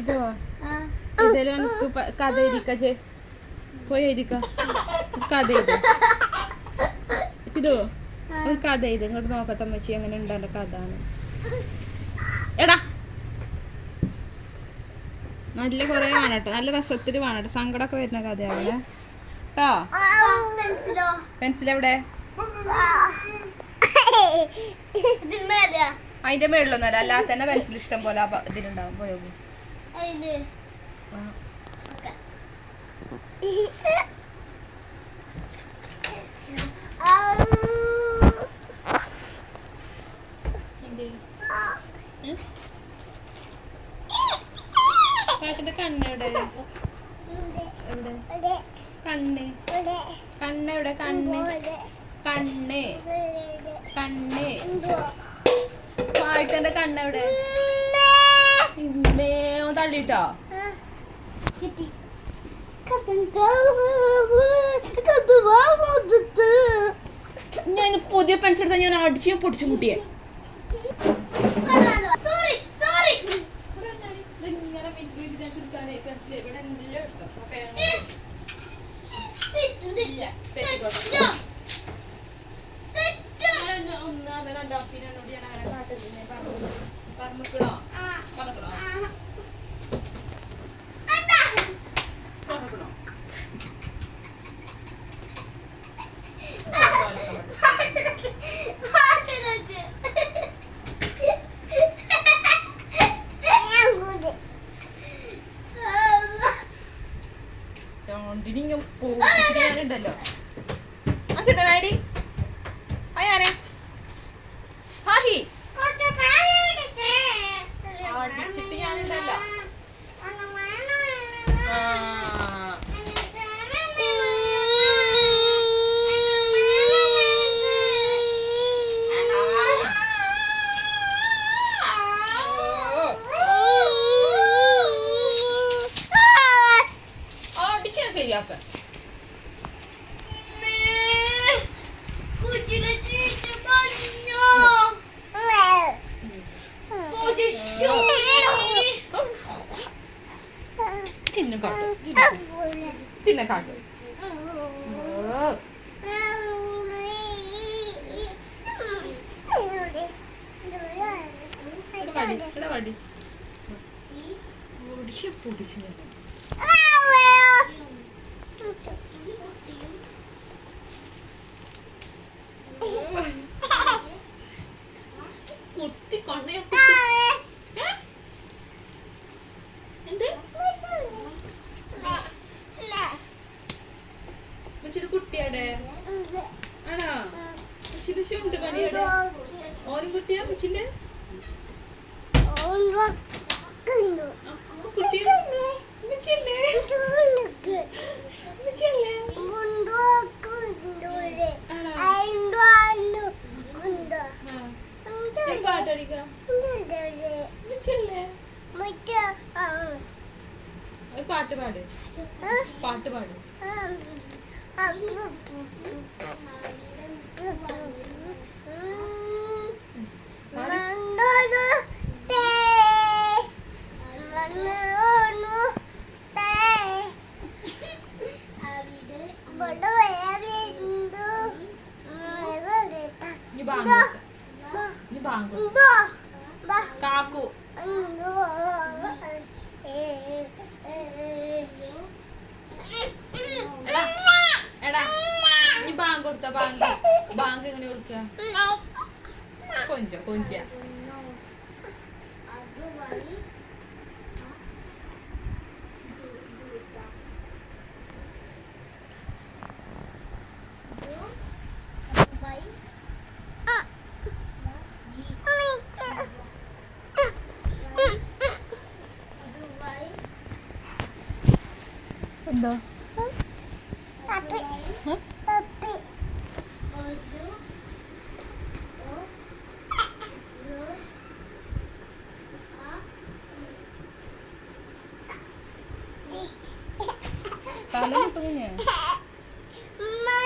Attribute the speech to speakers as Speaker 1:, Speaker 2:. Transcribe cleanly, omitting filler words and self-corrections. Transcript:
Speaker 1: ഇതോ ഇതേലും എനിക്ക് കഥ എഴുതിക്കേ പോയി എഴുതിക്ക കഥ എഴുത ഇതോ ഒരു കഥ എഴുതി ഇങ്ങോട്ട് നോക്കട്ടെ അമ്മച്ചി എങ്ങനെ ഉണ്ട് എൻ്റെ കഥ എടാ നല്ല കുറെ വേണട്ടോ നല്ല രസത്തിൽ വേണട്ടോ സങ്കടമൊക്കെ വരുന്ന കഥയാവണേ കേട്ടോ പെൻസിൽ എവിടെ അതിന്റെ മേളിലൊന്നല്ല അല്ലാതെ തന്നെ പെൻസിൽ ഇഷ്ടം പോലെ ഇതിലുണ്ടാവും പോയോഗം പാട്ടിന്റെ കണ്ണെവിടെ എവിടെ കണ്ണ് കണ്ണെവിടെ കണ്ണ് കണ്ണ് കണ്ണ് പാട്ടന്റെ കണ്ണെവിടെ ഇമ്മയോ തള്ളിട്ടോ ഞാൻ പുതിയ പെൻസിൽ എടുത്താൽ ഞാൻ അടിച്ചു പൊടിച്ചു മുട്ടിയെ ഞാനുണ്ടല്ലോ അതെന്താടി അയാനെ ഹാഹി അടിച്ചിട്ട് ഞാനുണ്ടല്ലോ ശരിയാക്ക ചിന്ന കാട്ടു ചിന്ന കാട്ടു വടി പൊടിച്ച് പൊടിച്ച് കുത്തി കൊണ്ടേ എന്ത് കുട്ടിയാടെ ആണോ ഉണ്ട് കണിയുടെ ഓരും കുട്ടിയാ മിച്ചിന്റെ കുട്ടിയെ മിച്ചല്ലേ മിച്ചല്ലേ പാട്ടടിക്കാം മിച്ചല്ലേ പാട്ട് പാട് പാട്ട് പാട് കാക്കു എടാ നീ ബാങ്ക് കൊടുത്ത ബാങ്ക് ബാങ്ക് എങ്ങനെ കൊടുക്ക കൊഞ്ച കൊഞ്ച എന്താ